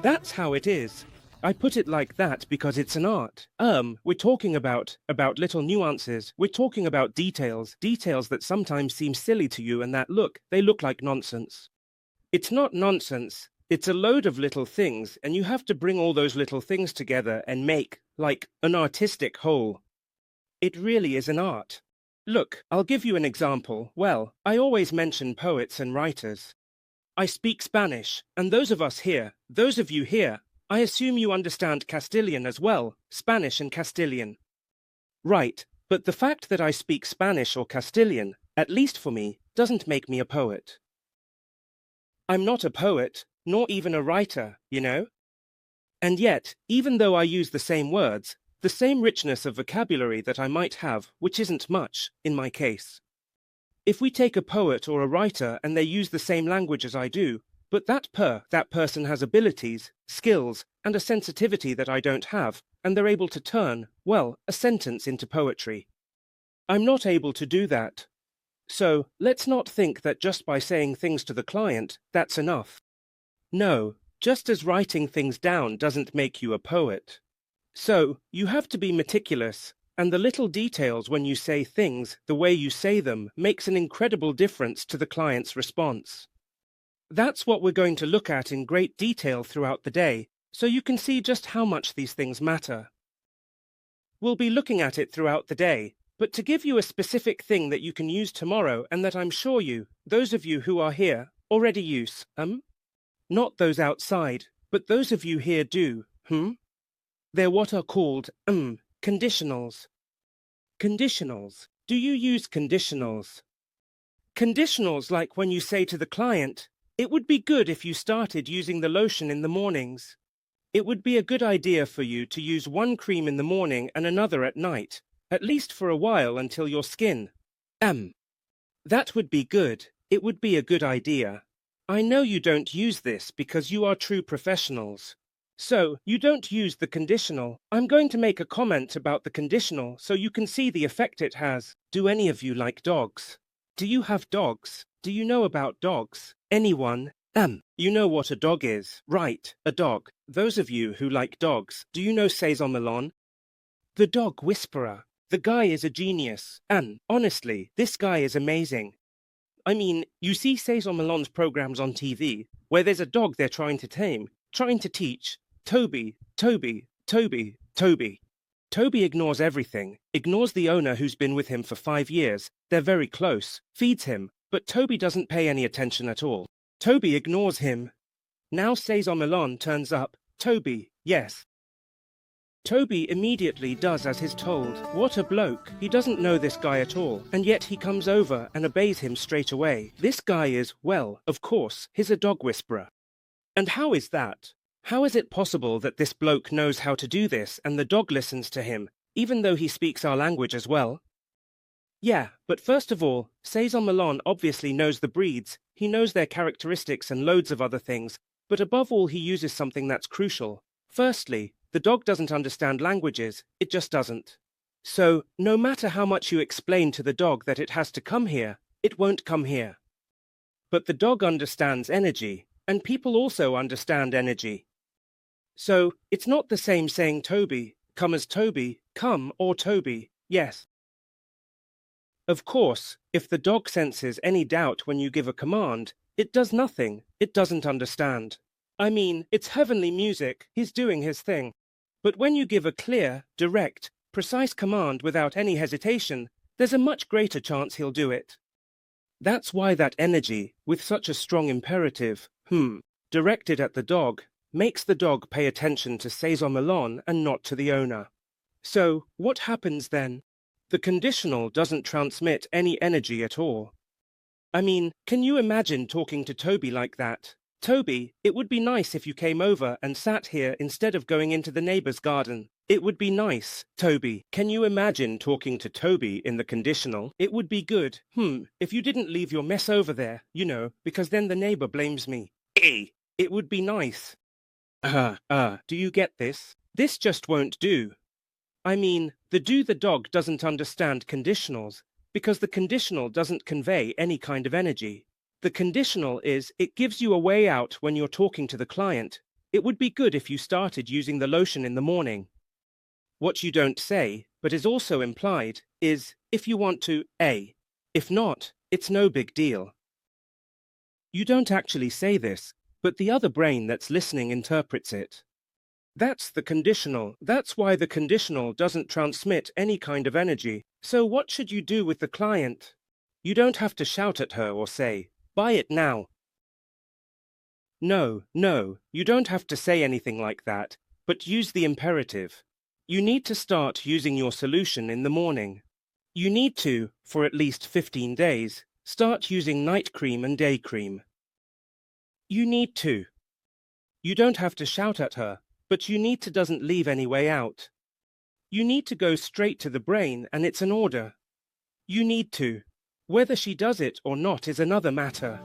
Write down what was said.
That's how it is. I put it like that because it's an art. We're talking about little nuances. We're talking about details that sometimes seem silly to you and that they look like nonsense. It's not nonsense. It's a load of little things, and you have to bring all those little things together and make, like, an artistic whole. It really is an art. Look, I'll give you an example. Well, I always mention poets and writers. I speak Spanish, and those of you here, I assume you understand Castilian as well, Spanish and Castilian. Right, but the fact that I speak Spanish or Castilian, at least for me, doesn't make me a poet. I'm not a poet, nor even a writer, you know? And yet, even though I use the same words, the same richness of vocabulary that I might have, which isn't much, in my case. If we take a poet or a writer and they use the same language as I do, but that person has abilities, skills, and a sensitivity that I don't have, and they're able to turn, well, a sentence into poetry. I'm not able to do that. So, let's not think that just by saying things to the client, that's enough. No, just as writing things down doesn't make you a poet. So, you have to be meticulous, and the little details when you say things, the way you say them, makes an incredible difference to the client's response. That's what we're going to look at in great detail throughout the day, so you can see just how much these things matter. We'll be looking at it throughout the day, but to give you a specific thing that you can use tomorrow and that I'm sure you, those of you who are here, already use, Not those outside, but those of you here do, They're what are called, conditionals. Conditionals. Do you use conditionals? Conditionals like when you say to the client, "It would be good if you started using the lotion in the mornings. It would be a good idea for you to use one cream in the morning and another at night, at least for a while until your skin." That would be good. It would be a good idea. I know you don't use this because you are true professionals. So, you don't use the conditional. I'm going to make a comment about the conditional so you can see the effect it has. Do any of you like dogs? Do you have dogs? Do you know about dogs? Anyone? You know what a dog is, right? A dog. Those of you who like dogs, do you know Cesar Millan? The dog whisperer. The guy is a genius. Honestly, this guy is amazing. I mean, you see Cesar Millan's programs on TV, where there's a dog they're trying to tame, trying to teach. Toby, Toby, Toby, Toby. Toby ignores everything, ignores the owner who's been with him for 5 years, they're very close, feeds him, but Toby doesn't pay any attention at all. Toby ignores him. Now Cesar Millan turns up. Toby, yes. Toby immediately does as he's told. What a bloke. He doesn't know this guy at all, and yet he comes over and obeys him straight away. This guy is, well, of course, he's a dog whisperer. And how is that? How is it possible that this bloke knows how to do this and the dog listens to him, even though he speaks our language as well? Yeah, but first of all, Cesar Millan obviously knows the breeds, he knows their characteristics and loads of other things, but above all he uses something that's crucial. Firstly, the dog doesn't understand languages, it just doesn't. So, no matter how much you explain to the dog that it has to come here, it won't come here. But the dog understands energy, and people also understand energy. So, it's not the same saying Toby, come as Toby, come or Toby, yes. Of course, if the dog senses any doubt when you give a command, it does nothing, it doesn't understand. I mean, it's heavenly music, he's doing his thing. But when you give a clear, direct, precise command without any hesitation, there's a much greater chance he'll do it. That's why that energy, with such a strong imperative, directed at the dog, makes the dog pay attention to Cesar Millan and not to the owner. So, what happens then? The conditional doesn't transmit any energy at all. I mean, can you imagine talking to Toby like that? Toby, it would be nice if you came over and sat here instead of going into the neighbor's garden. It would be nice, Toby. Can you imagine talking to Toby in the conditional? It would be good, if you didn't leave your mess over there, you know, because then the neighbor blames me. It would be nice. Do you get this? This just won't do. I mean, the dog doesn't understand conditionals, because the conditional doesn't convey any kind of energy. The conditional is, it gives you a way out when you're talking to the client. It would be good if you started using the lotion in the morning. What you don't say, but is also implied, is, if you want to, A. If not, it's no big deal. You don't actually say this, but the other brain that's listening interprets it. That's the conditional. That's why the conditional doesn't transmit any kind of energy. So what should you do with the client? You don't have to shout at her or say, "Buy it now." No, you don't have to say anything like that, but use the imperative. You need to start using your solution in the morning. You need to, for at least 15 days, start using night cream and day cream. You need to. You don't have to shout at her, but you need to doesn't leave any way out. You need to go straight to the brain and it's an order. You need to. Whether she does it or not is another matter.